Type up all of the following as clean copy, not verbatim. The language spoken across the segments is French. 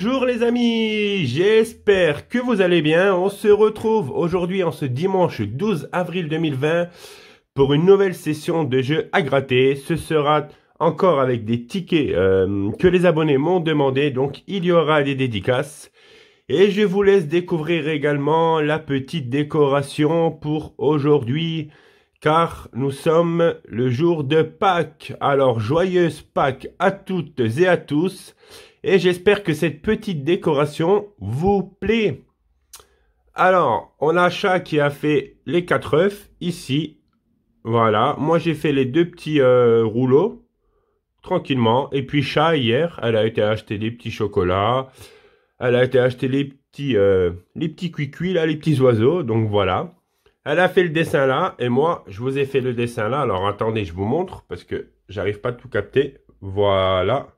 Bonjour les amis, j'espère que vous allez bien. On se retrouve aujourd'hui en ce dimanche 12 avril 2020 pour une nouvelle session de jeu à gratter. Ce sera encore avec des tickets que les abonnés m'ont demandé, donc il y aura des dédicaces. Et je vous laisse découvrir également la petite décoration pour aujourd'hui, car nous sommes le jour de Pâques. Alors joyeuse Pâques à toutes et à tous. Et j'espère que cette petite décoration vous plaît. Alors, on a Chat qui a fait les 4 œufs ici. Voilà, moi j'ai fait les 2 petits rouleaux, tranquillement. Et puis Chat, hier, elle a été acheter des petits chocolats. Elle a été acheter les petits cuicuis, là, les petits oiseaux. Donc voilà. Elle a fait le dessin là. Et moi, je vous ai fait le dessin là. Alors attendez, je vous montre parce que j'arrive pas à tout capter. Voilà.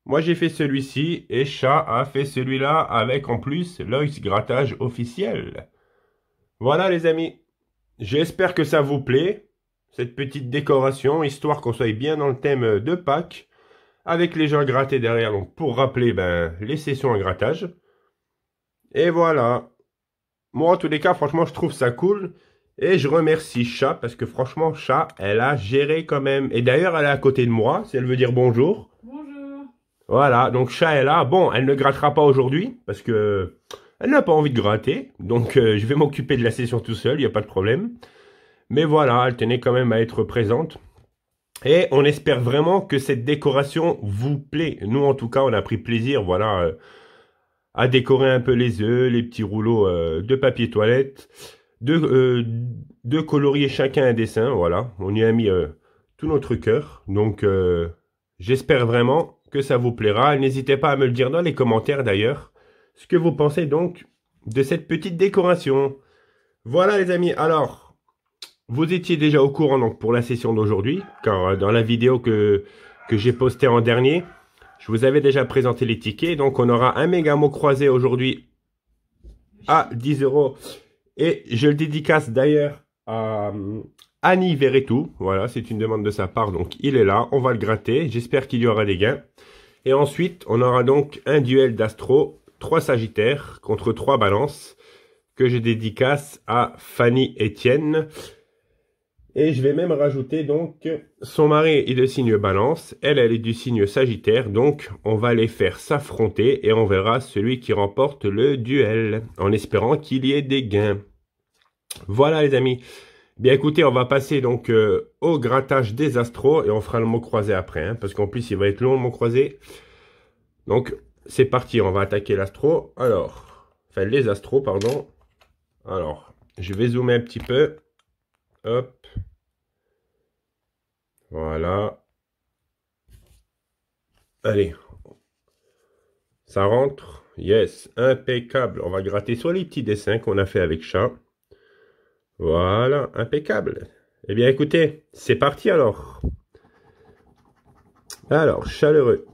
Moi, j'ai fait celui-ci et Chat a fait celui-là avec en plus l'Oix grattage officiel. Voilà les amis. J'espère que ça vous plaît. Cette petite décoration, histoire qu'on soit bien dans le thème de Pâques. Avec les gens grattés derrière, donc pour rappeler les sessions à grattage. Et voilà. Moi, en tous les cas, franchement, je trouve ça cool. Et je remercie Chat, parce que franchement, Chat, elle a géré quand même. Et d'ailleurs, elle est à côté de moi, si elle veut dire bonjour. Bonjour. Voilà, donc Chat est là. Bon, elle ne grattera pas aujourd'hui, parce que elle n'a pas envie de gratter. Donc, je vais m'occuper de la session tout seul, il n'y a pas de problème. Mais voilà, elle tenait quand même à être présente. Et on espère vraiment que cette décoration vous plaît. Nous, en tout cas, on a pris plaisir, voilà, à décorer un peu les œufs, les petits rouleaux de papier toilette, de colorier chacun un dessin, voilà. On y a mis tout notre cœur. Donc, j'espère vraiment que ça vous plaira. N'hésitez pas à me le dire dans les commentaires, d'ailleurs, ce que vous pensez donc de cette petite décoration. Voilà, les amis. Alors... Vous étiez déjà au courant donc pour la session d'aujourd'hui, car dans la vidéo que j'ai postée en dernier, je vous avais déjà présenté les tickets. Donc on aura un méga mot croisé aujourd'hui à 10 €. Et je le dédicace d'ailleurs à Annie Verretou. Voilà, c'est une demande de sa part, donc il est là. On va le gratter. J'espère qu'il y aura des gains. Et ensuite, on aura donc un duel d'astro, 3 sagittaires contre 3 balances, que je dédicace à Fanny Etienne. Et je vais même rajouter donc, son mari est de signe balance, elle est du signe sagittaire, donc on va les faire s'affronter et on verra celui qui remporte le duel, en espérant qu'il y ait des gains. Voilà les amis. Bien écoutez, on va passer donc au grattage des astros et on fera le mot croisé après, hein, parce qu'en plus il va être long le mot croisé. Donc c'est parti, on va attaquer l'astro. Alors, enfin les astros, pardon. Alors, je vais zoomer un petit peu. Hop. Voilà. Allez. Ça rentre. Yes. Impeccable. On va gratter sur les petits dessins qu'on a fait avec Chat. Voilà. Impeccable. Eh bien, écoutez, c'est parti alors. Alors, chaleureux.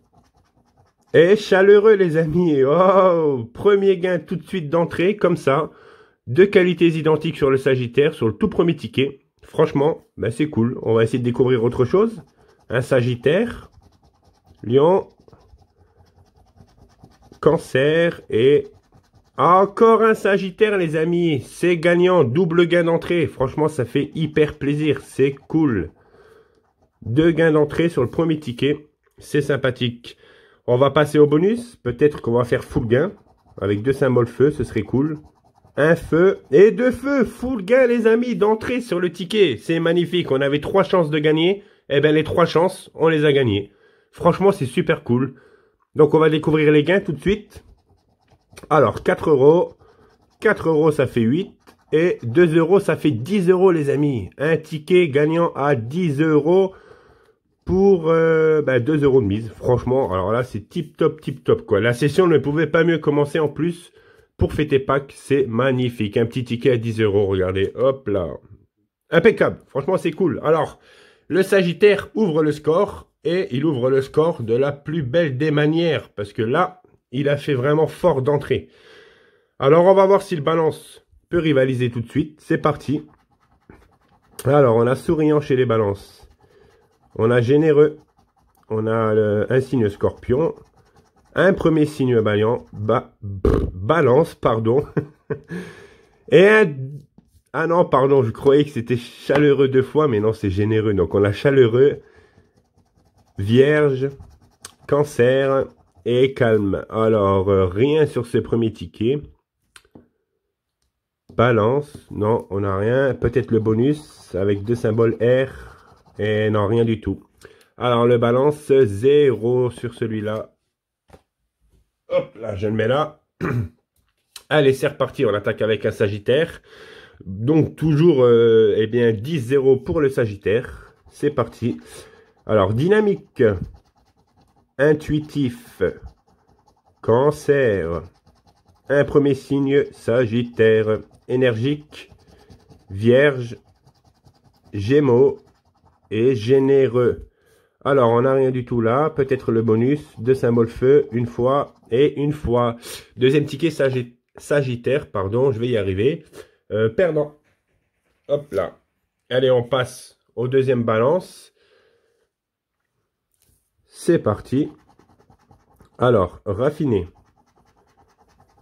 Et chaleureux, les amis. Oh, premier gain tout de suite d'entrée, comme ça. 2 qualités identiques sur le Sagittaire, sur le tout premier ticket. Franchement, c'est cool. On va essayer de découvrir autre chose. Un Sagittaire, Lion, Cancer et encore un Sagittaire, les amis. C'est gagnant, double gain d'entrée. Franchement, ça fait hyper plaisir. C'est cool. 2 gains d'entrée sur le premier ticket. C'est sympathique. On va passer au bonus. Peut-être qu'on va faire full gain. Avec 2 symboles feu, ce serait cool. Un feu et 2 feux, full gain les amis, d'entrée sur le ticket. C'est magnifique, on avait 3 chances de gagner. Eh bien les 3 chances, on les a gagnées. Franchement, c'est super cool. Donc on va découvrir les gains tout de suite. Alors 4 €. 4 € ça fait 8. Et 2 € ça fait 10 € les amis. Un ticket gagnant à 10 € pour 2 € de mise. Franchement, alors là c'est tip top quoi. La session ne pouvait pas mieux commencer en plus. Pour fêter Pâques, c'est magnifique. Un petit ticket à 10 €, regardez. Hop là. Impeccable. Franchement, c'est cool. Alors, le Sagittaire ouvre le score. Et il ouvre le score de la plus belle des manières. Parce que là, il a fait vraiment fort d'entrée. Alors, on va voir si le Balance peut rivaliser tout de suite. C'est parti. Alors, on a souriant chez les Balances. On a généreux. On a un signe Scorpion. Un premier signe balance, pardon. Et un... Ah non, pardon, je croyais que c'était chaleureux 2 fois, mais non, c'est généreux. Donc on a chaleureux, vierge, cancer et calme. Alors, rien sur ce premier ticket. Balance, non, on n'a rien. Peut-être le bonus avec 2 symboles R. Et non, rien du tout. Alors, le balance, 0 sur celui-là. Hop, là, je le mets là. Allez, c'est reparti. On attaque avec un Sagittaire. Donc, toujours, eh bien, 10-0 pour le Sagittaire. C'est parti. Alors, dynamique, intuitif, cancer, un premier signe, Sagittaire, énergique, vierge, gémeaux et généreux. Alors, on n'a rien du tout là. Peut-être le bonus, 2 symboles feu, une fois et une fois. Deuxième ticket, Sagittaire, pardon, je vais y arriver. Perdant. Hop là. Allez, on passe au deuxième balance. C'est parti. Alors, raffiné,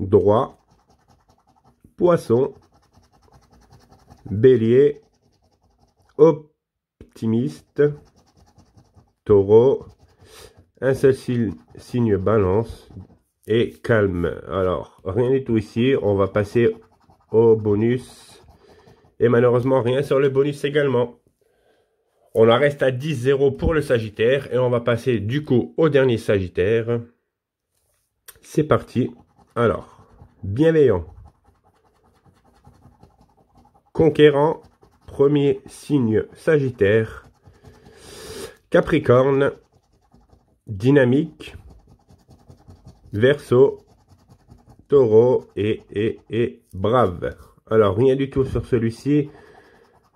droit, poisson, bélier, optimiste, taureau, un seul signe balance et calme. Alors, rien du tout ici. On va passer au bonus. Et malheureusement, rien sur le bonus également. On en reste à 10-0 pour le Sagittaire. Et on va passer du coup au dernier Sagittaire. C'est parti. Alors, bienveillant, conquérant, premier signe Sagittaire, Capricorne, dynamique, Verseau, Taureau et Brave. Alors, rien du tout sur celui-ci.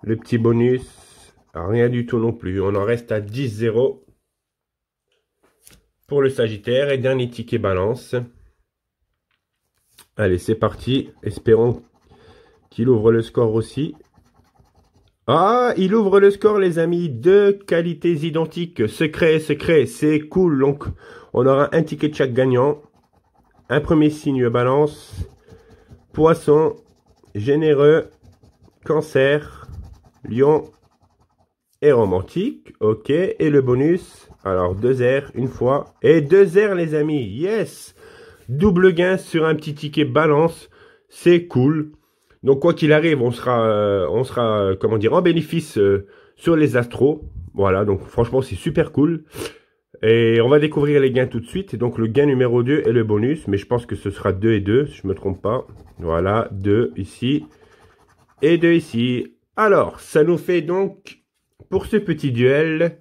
Le petit bonus, rien du tout non plus. On en reste à 10-0 pour le Sagittaire. Et dernier ticket balance. Allez, c'est parti. Espérons qu'il ouvre le score aussi. Ah, il ouvre le score, les amis. 2 qualités identiques. Secret, secret. C'est cool. Donc, on aura un ticket de chaque gagnant. Un premier signe balance. Poisson, généreux, cancer, lion et romantique. Ok. Et le bonus. Alors, 2 R une fois. Et 2 R, les amis. Yes. Double gain sur un petit ticket balance. C'est cool. Donc, quoi qu'il arrive, on sera, comment dire, en bénéfice sur les astros. Voilà, donc franchement, c'est super cool. Et on va découvrir les gains tout de suite. Donc, le gain numéro 2 est le bonus. Mais je pense que ce sera 2 et 2, si je ne me trompe pas. Voilà, 2 ici et 2 ici. Alors, ça nous fait donc, pour ce petit duel,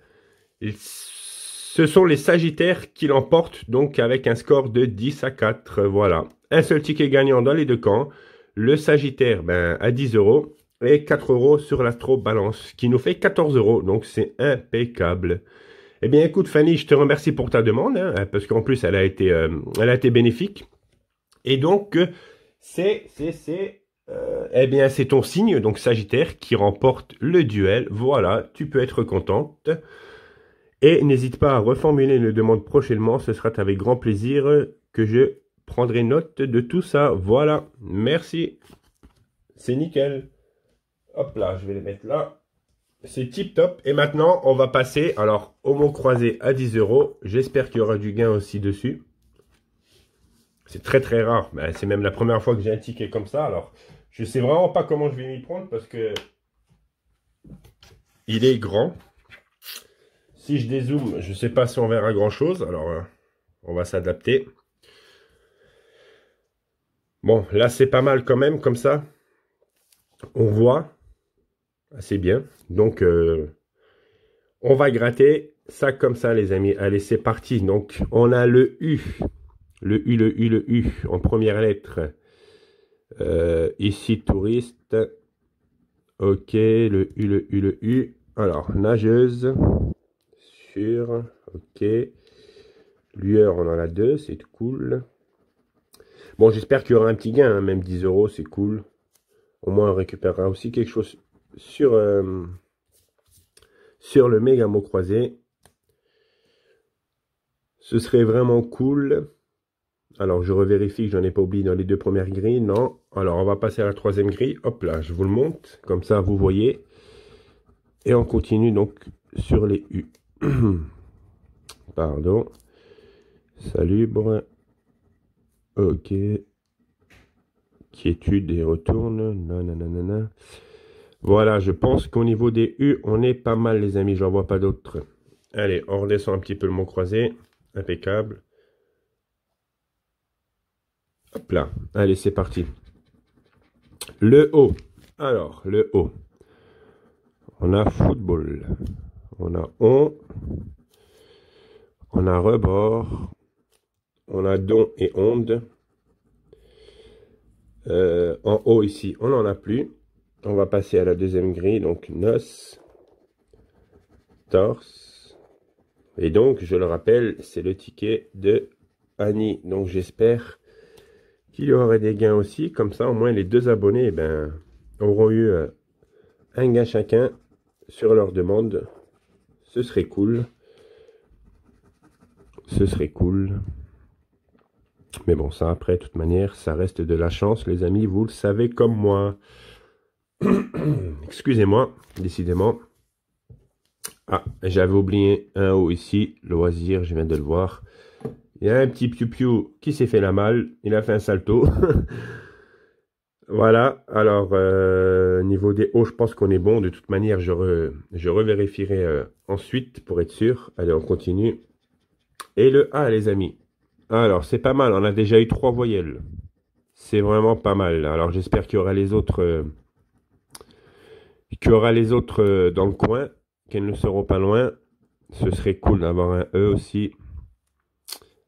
ce sont les Sagittaires qui l'emportent, donc avec un score de 10-4. Voilà, un seul ticket gagnant dans les deux camps. Le Sagittaire à 10 € et 4 € sur l'Astro Balance, qui nous fait 14 €. Donc, c'est impeccable. Eh bien, écoute, Fanny, je te remercie pour ta demande, hein, parce qu'en plus, elle a été bénéfique. Et donc, eh bien, c'est ton signe, donc Sagittaire, qui remporte le duel. Voilà, tu peux être contente. Et n'hésite pas à reformuler une demande prochainement. Ce sera avec grand plaisir que je prendrai note de tout ça. Voilà, merci. C'est nickel. Hop là, je vais les mettre là. C'est tip top. Et maintenant, on va passer alors au mot croisé à 10 €. J'espère qu'il y aura du gain aussi dessus. C'est très très rare. C'est même la première fois que j'ai un ticket comme ça. Alors, je sais vraiment pas comment je vais m'y prendre parce que il est grand. Si je dézoome, je ne sais pas si on verra grand chose. Alors, on va s'adapter. Bon, là, c'est pas mal quand même, comme ça. On voit assez bien. Donc, on va gratter ça comme ça, les amis. Allez, c'est parti. Donc, on a le U. Le U, le U, le U en première lettre. Ici, touriste. Ok, le U, le U, le U. Alors, nageuse. Ok. Lueur, on en a 2, c'est cool. Bon, j'espère qu'il y aura un petit gain, hein, même 10 €, c'est cool. Au moins, on récupérera aussi quelque chose sur le méga mot croisé. Ce serait vraiment cool. Alors, je revérifie que j'en ai pas oublié dans les deux premières grilles. Non. Alors, on va passer à la troisième grille. Hop là, je vous le montre. Comme ça, vous voyez. Et on continue donc sur les U. Pardon. Salubre. Ok. Quiétude et retourne. Nanana. Voilà, je pense qu'au niveau des U, on est pas mal, les amis. J'en vois pas d'autres. Allez, on redescend un petit peu le mot croisé. Impeccable. Hop là. Allez, c'est parti. Le O. Alors, le O. On a football. On a on a rebord. On a don et onde. En haut ici, on n'en a plus. On va passer à la deuxième grille. Donc, noce. Torse. Et donc, je le rappelle, c'est le ticket de Annie. Donc, j'espère qu'il y aurait des gains aussi. Comme ça, au moins, les deux abonnés auront eu un gain chacun sur leur demande. Ce serait cool. Ce serait cool. Mais bon, ça, après, de toute manière, ça reste de la chance, les amis. Vous le savez comme moi. Excusez-moi, décidément. Ah, j'avais oublié un haut ici. Loisir, je viens de le voir. Il y a un petit piou-piou qui s'est fait la malle. Il a fait un salto. Voilà. Alors, niveau des hauts, je pense qu'on est bon. De toute manière, je revérifierai ensuite pour être sûr. Allez, on continue. Et le A, les amis. Alors, c'est pas mal. On a déjà eu 3 voyelles. C'est vraiment pas mal. Alors, j'espère qu'il y aura les autres... dans le coin, qu'elles ne seront pas loin. Ce serait cool d'avoir un E aussi.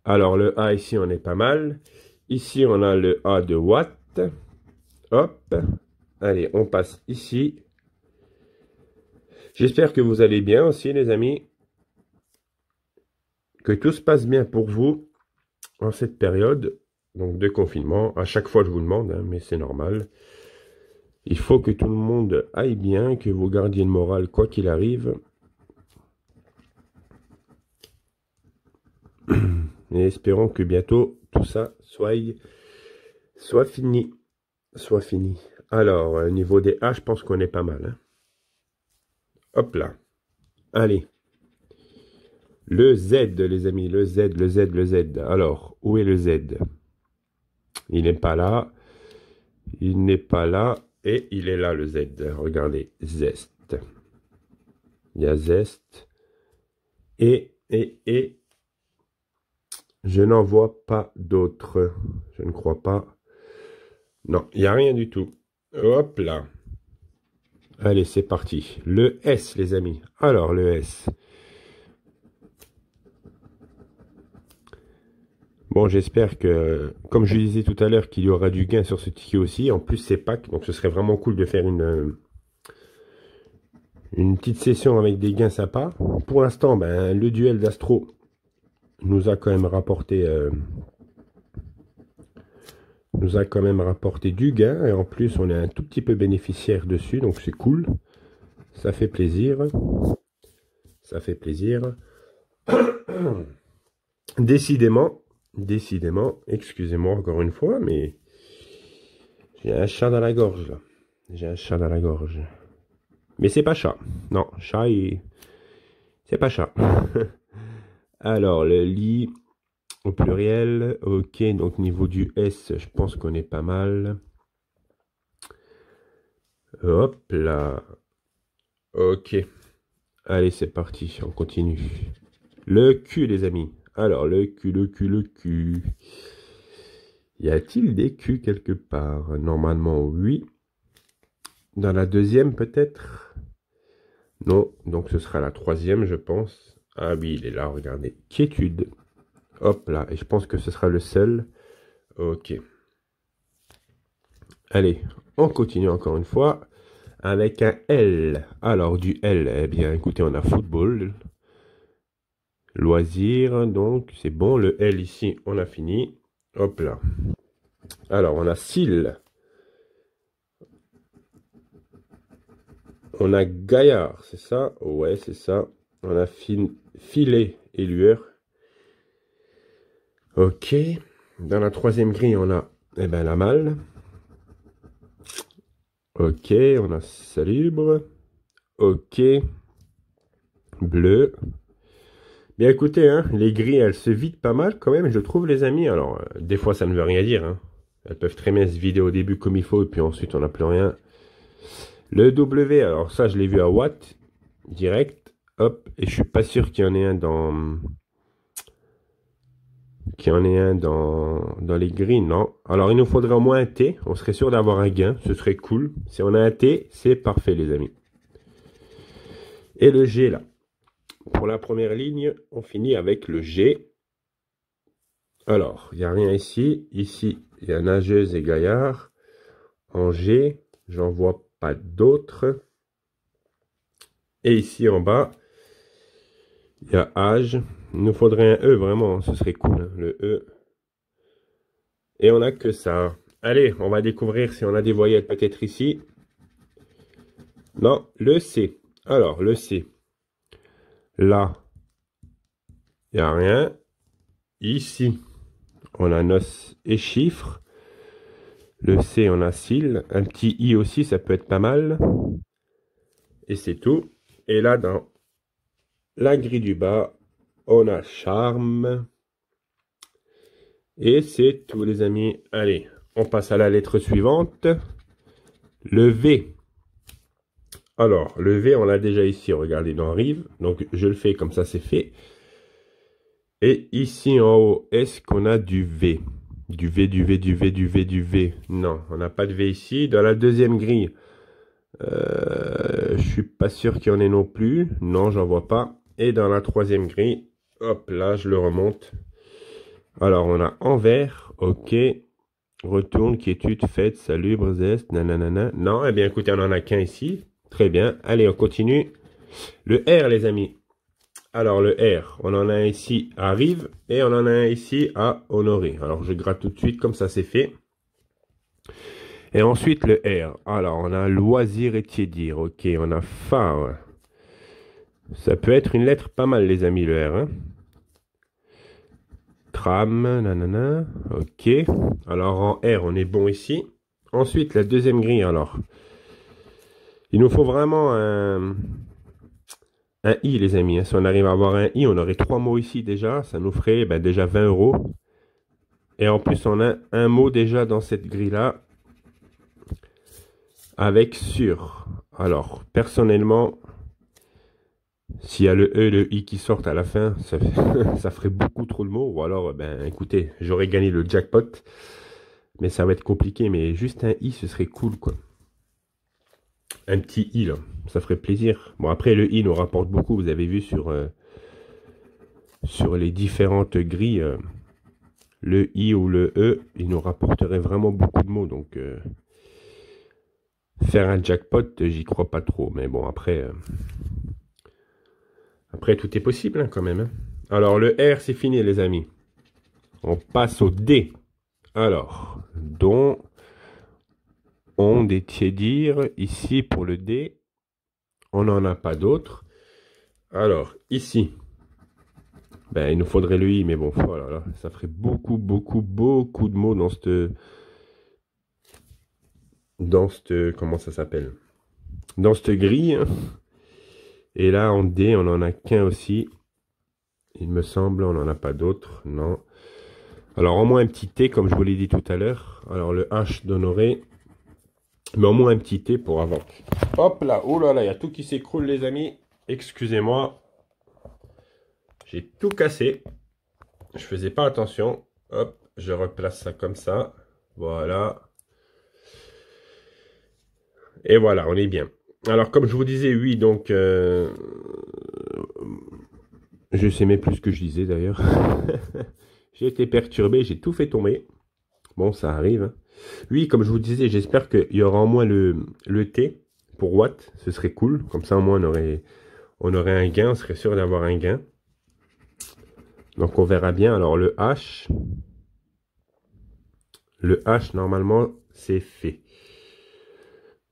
Alors, le A ici, on est pas mal. Ici, on a le A de Watt. Hop. Allez, on passe ici. J'espère que vous allez bien aussi, les amis. Que tout se passe bien pour vous en cette période donc de confinement. À chaque fois, je vous demande, hein, mais c'est normal. Il faut que tout le monde aille bien, que vous gardiez le moral quoi qu'il arrive. Et espérons que bientôt tout ça soit fini. Soit fini. Alors, au niveau des A, je pense qu'on est pas mal. Hein. Hop là. Allez. Le Z, les amis. Le Z, le Z, le Z. Alors, où est le Z? Il n'est pas là. Il n'est pas là. Et il est là, le Z. Regardez. Zest. Il y a Zest. Et. Je n'en vois pas d'autres. Je ne crois pas. Non, il n'y a rien du tout. Hop là. Allez, c'est parti. Le S, les amis. Alors, le S. Bon, j'espère que, comme je disais tout à l'heure, qu'il y aura du gain sur ce ticket aussi. En plus, c'est Pâques, donc ce serait vraiment cool de faire une petite session avec des gains sympas. Pour l'instant, le duel d'Astro nous a quand même rapporté... du gain. Et en plus, on est un tout petit peu bénéficiaire dessus, donc c'est cool. Ça fait plaisir. Ça fait plaisir. Décidément, excusez-moi encore une fois, mais j'ai un chat dans la gorge là. J'ai un chat dans la gorge. Mais c'est pas chat. Non, chat, c'est pas chat. Alors, le lit au pluriel. Ok, donc niveau du S, je pense qu'on est pas mal. Hop là. Ok. Allez, c'est parti, on continue. Le Q, les amis. Alors, le Q. Y a-t-il des Q quelque part? Normalement, oui. Dans la deuxième, peut-être? Non, donc ce sera la troisième, je pense. Ah oui, il est là, regardez. Quiétude. Hop là, et je pense que ce sera le seul. Ok. Allez, on continue encore une fois avec un L. Alors, du L, eh bien, écoutez, on a football. Loisir, donc c'est bon. Le L ici, on a fini. Hop là. Alors, on a cils. On a gaillard, c'est ça? Ouais, c'est ça. On a filet et lueur. Ok. Dans la troisième grille, on a eh ben, la malle. Ok, on a salubre. Ok. Bleu. Bien écoutez, hein, les grilles, elles se vident pas mal quand même, je trouve, les amis. Alors, des fois, ça ne veut rien dire. Hein. Elles peuvent très bien se vider au début comme il faut, et puis ensuite, on n'a plus rien. Le W, alors ça, je l'ai vu à Watt, direct. Hop, et je suis pas sûr qu'il y en ait un dans... dans les grilles, non. Alors, il nous faudrait au moins un T. On serait sûr d'avoir un gain, ce serait cool. Si on a un T, c'est parfait, les amis. Et le G, là. Pour la première ligne, on finit avec le G. Alors, il n'y a rien ici. Ici, il y a nageuse et gaillard. En G, j'en vois pas d'autres. Et ici, en bas, il y a âge. Il nous faudrait un E, vraiment. Ce serait cool, hein, le E. Et on n'a que ça. Allez, on va découvrir si on a des voyelles peut-être ici. Non, le C. Alors, le C. Là, il n'y a rien. Ici, on a noce et chiffres. Le C, on a cils. Un petit I aussi, ça peut être pas mal. Et c'est tout. Et là, dans la grille du bas, on a charme. Et c'est tout, les amis. Allez, on passe à la lettre suivante. Le V. Alors, le V, on l'a déjà ici. Regardez dans Rive. Donc, je le fais comme ça, c'est fait. Et ici, en haut, est-ce qu'on a du V? Du V, du V, du V, du V, du V. Non, on n'a pas de V ici. Dans la deuxième grille, je suis pas sûr qu'il y en ait non plus. Non, j'en vois pas. Et dans la troisième grille, hop, là, je le remonte. Alors, on a envers, ok. Retourne, quiétude, fête, salubre, zeste, nanana. Non, eh bien, écoutez, on en a qu'un ici. Très bien. Allez, on continue. Le R, les amis. Alors, le R, on en a un ici à Rive et on en a un ici à Honoré. Alors, je gratte tout de suite, comme ça, c'est fait. Et ensuite, le R. Alors, on a loisir et tiédir. Ok, on a phare. Ça peut être une lettre pas mal, les amis, le R. Hein. Tram, nanana. Ok. Alors, en R, on est bon ici. Ensuite, la deuxième grille, alors. Il nous faut vraiment un I, les amis. Hein. Si on arrive à avoir un I, on aurait 3 mots ici déjà. Ça nous ferait déjà 20 €. Et en plus, on a un mot déjà dans cette grille-là. Avec sur. Alors, personnellement, s'il y a le E et le I qui sortent à la fin, ça ferait beaucoup trop de mots. Ou alors, écoutez, j'aurais gagné le jackpot. Mais ça va être compliqué. Mais juste un I, ce serait cool, quoi. Un petit I, là. Ça ferait plaisir. Bon, après, le I nous rapporte beaucoup. Vous avez vu sur les différentes grilles, le I ou le E, il nous rapporterait vraiment beaucoup de mots. Donc, faire un jackpot, j'y crois pas trop. Mais bon, après, tout est possible, hein, quand même. Hein. Alors, le R, c'est fini, les amis. On passe au D. Alors, dont on des tiédir. Ici, pour le D, on n'en a pas d'autres. Alors, ici, il nous faudrait le I, mais bon, voilà, là, ça ferait beaucoup, beaucoup, beaucoup de mots dans cette, comment ça s'appelle? Dans cette grille. Hein. Et là, en D, on n'en a qu'un aussi. Il me semble, on n'en a pas d'autres. Non. Alors, au moins un petit T, comme je vous l'ai dit tout à l'heure. Alors, le H d'honoré. Mais au moins un petit T pour avant. Hop là, oh là là, il y a tout qui s'écroule, les amis. Excusez-moi. J'ai tout cassé. Je faisais pas attention. Hop, je replace ça comme ça. Voilà. Et voilà, on est bien. Alors, comme je vous disais, oui, donc... je sais même plus ce que je disais, d'ailleurs. J'ai été perturbé, j'ai tout fait tomber. Bon, ça arrive. Hein. Oui, comme je vous disais, j'espère qu'il y aura au moins le T pour Watt. Ce serait cool. Comme ça, au moins, on aurait un gain. On serait sûr d'avoir un gain. Donc, on verra bien. Alors, le H. Le H, normalement, c'est fait.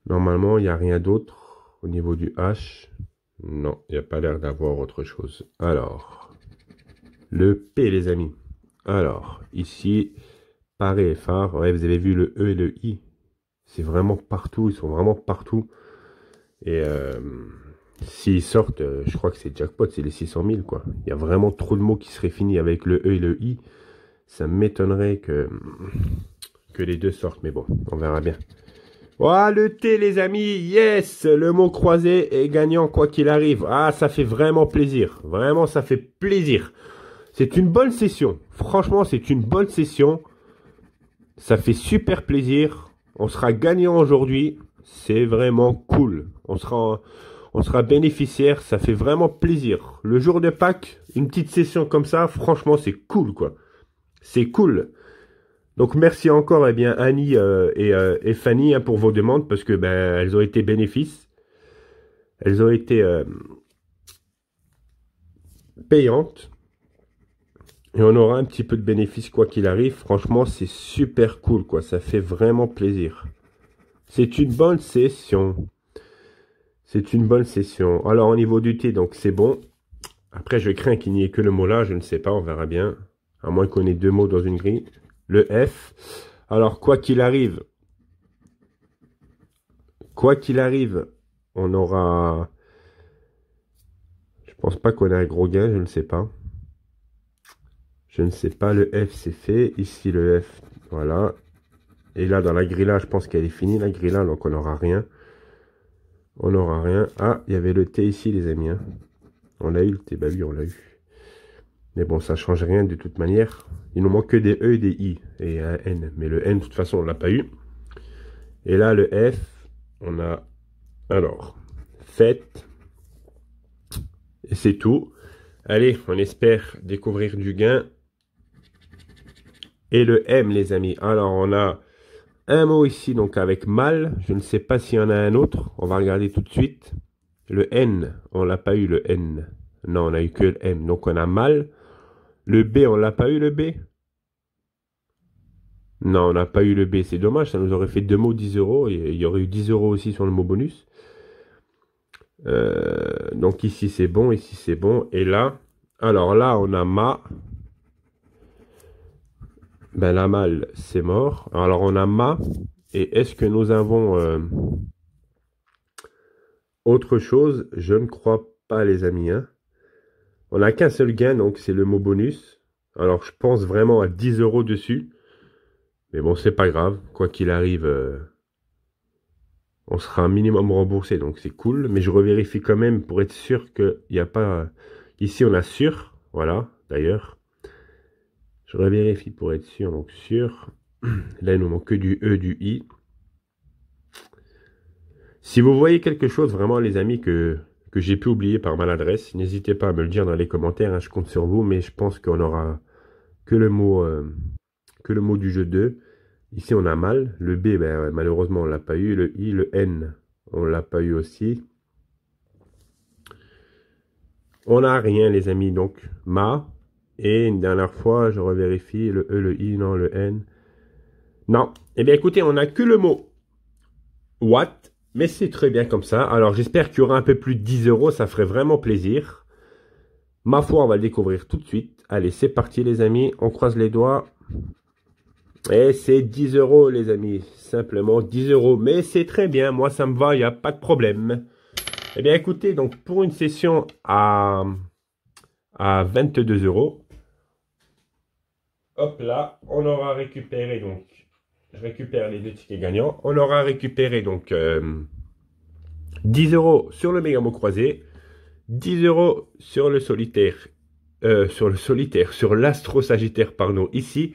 Normalement, il n'y a rien d'autre au niveau du H. Non, il n'y a pas l'air d'avoir autre chose. Alors, le P, les amis. Alors, ici, Pareil, phare. Ouais, vous avez vu le E et le I. C'est vraiment partout. Ils sont vraiment partout. Et s'ils sortent, je crois que c'est jackpot, c'est les 600 000, quoi. Il y a vraiment trop de mots qui seraient finis avec le E et le I. Ça m'étonnerait que les deux sortent. Mais bon, on verra bien. Voilà, le T, les amis. Yes, le mot croisé est gagnant quoi qu'il arrive. Ah, ça fait vraiment plaisir. Vraiment, ça fait plaisir. C'est une bonne session. Franchement, c'est une bonne session. Ça fait super plaisir. On sera gagnant aujourd'hui. C'est vraiment cool. On sera bénéficiaire. Ça fait vraiment plaisir. Le jour de Pâques, une petite session comme ça, franchement, c'est cool, quoi. C'est cool. Donc, merci encore, eh bien, Annie et Fanny hein, pour vos demandes parce que, ben, elles ont été bénéfices. Elles ont été payantes. Et on aura un petit peu de bénéfice quoi qu'il arrive. Franchement, c'est super cool, quoi. Ça fait vraiment plaisir. C'est une bonne session. C'est une bonne session. Alors, au niveau du thé, donc, c'est bon. Après, je crains qu'il n'y ait que le mot là. Je ne sais pas, on verra bien. À moins qu'on ait deux mots dans une grille. Le F. Alors, quoi qu'il arrive, on aura... Je pense pas qu'on ait un gros gain, je ne sais pas. Je ne sais pas, le F c'est fait. Ici le F, voilà. Et là dans la grille là, je pense qu'elle est finie la grille là, donc on n'aura rien. On n'aura rien. Ah, il y avait le T ici les amis. Hein. On l'a eu le T, bah oui on l'a eu. Mais bon, ça change rien de toute manière. Il nous manque que des E et des I et un N. Mais le N, de toute façon, on l'a pas eu. Et là, le F, on a... Alors, fête. Et c'est tout. Allez, on espère découvrir du gain. Et le M, les amis. Alors, on a un mot ici, donc avec mal. Je ne sais pas s'il y en a un autre. On va regarder tout de suite. Le N, on l'a pas eu, le N. Non, on a eu que le M. Donc, on a mal. Le B, on l'a pas eu, le B. Non, on n'a pas eu le B. C'est dommage, ça nous aurait fait deux mots 10 euros. Et il y aurait eu 10 euros aussi sur le mot bonus. Donc, ici, c'est bon. Ici, c'est bon. Et là, alors là, on a ma. Ben, la mal, c'est mort. Alors, on a ma. Et est-ce que nous avons autre chose? Je ne crois pas, les amis. Hein. On n'a qu'un seul gain, donc c'est le mot bonus. Alors, je pense vraiment à 10 euros dessus. Mais bon, c'est pas grave. Quoi qu'il arrive, on sera un minimum remboursé. Donc, c'est cool. Mais je revérifie quand même pour être sûr qu'il n'y a pas... Ici, on a sûr. Voilà, d'ailleurs. Je revérifie pour être sûr. Donc, sûr. Là, il nous manque que du E, du I. Si vous voyez quelque chose, vraiment, les amis, que j'ai pu oublier par maladresse, n'hésitez pas à me le dire dans les commentaires. Hein, je compte sur vous, mais je pense qu'on aura que le mot du jeu 2. Ici, on a mal. Le B, ben, malheureusement, on ne l'a pas eu. Le I, le N, on ne l'a pas eu aussi. On n'a rien, les amis. Donc, ma. Et une dernière fois, je revérifie. Le E, le I, non, le N. Non. Eh bien, écoutez, on n'a que le mot what. Mais c'est très bien comme ça. Alors, j'espère qu'il y aura un peu plus de 10 euros. Ça ferait vraiment plaisir. Ma foi, on va le découvrir tout de suite. Allez, c'est parti, les amis. On croise les doigts. Et c'est 10 euros, les amis. Simplement 10 euros. Mais c'est très bien. Moi, ça me va. Il n'y a pas de problème. Eh bien, écoutez, donc, pour une session à 22 euros, hop là, on aura récupéré, donc, je récupère les deux tickets gagnants. On aura récupéré, donc, 10 euros sur le méga mot croisé, 10 euros sur le solitaire, sur l'astro sagittaire, pardon, ici.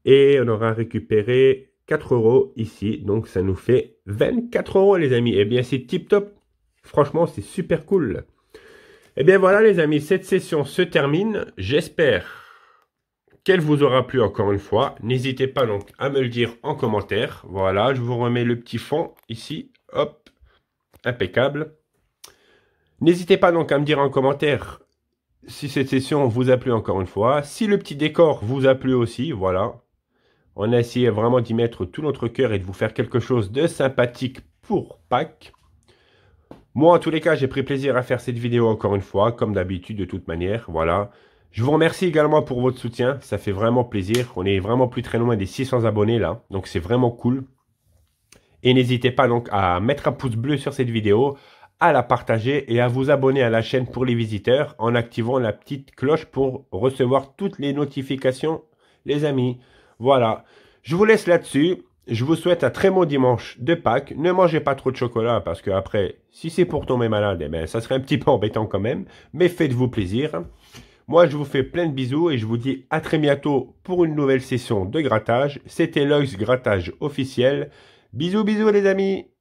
Et on aura récupéré 4 euros ici. Donc, ça nous fait 24 euros, les amis. Eh bien, c'est tip top. Franchement, c'est super cool. Eh bien, voilà, les amis. Cette session se termine. J'espère qu'elle vous aura plu encore une fois. N'hésitez pas donc à me le dire en commentaire. Voilà, je vous remets le petit fond ici. Hop, impeccable. N'hésitez pas donc à me dire en commentaire si cette session vous a plu encore une fois. Si le petit décor vous a plu aussi, voilà. On a essayé vraiment d'y mettre tout notre cœur et de vous faire quelque chose de sympathique pour Pâques. Moi, en tous les cas, j'ai pris plaisir à faire cette vidéo encore une fois, comme d'habitude, de toute manière. Voilà. Je vous remercie également pour votre soutien, ça fait vraiment plaisir. On est vraiment plus très loin des 600 abonnés là, donc c'est vraiment cool. Et n'hésitez pas donc à mettre un pouce bleu sur cette vidéo, à la partager et à vous abonner à la chaîne pour les visiteurs en activant la petite cloche pour recevoir toutes les notifications, les amis. Voilà, je vous laisse là-dessus. Je vous souhaite un très bon dimanche de Pâques. Ne mangez pas trop de chocolat parce que après, si c'est pour tomber malade, eh ben, ça serait un petit peu embêtant quand même. Mais faites-vous plaisir. Moi, je vous fais plein de bisous et je vous dis à très bientôt pour une nouvelle session de grattage. C'était Logs Grattage officiel. Bisous, bisous les amis!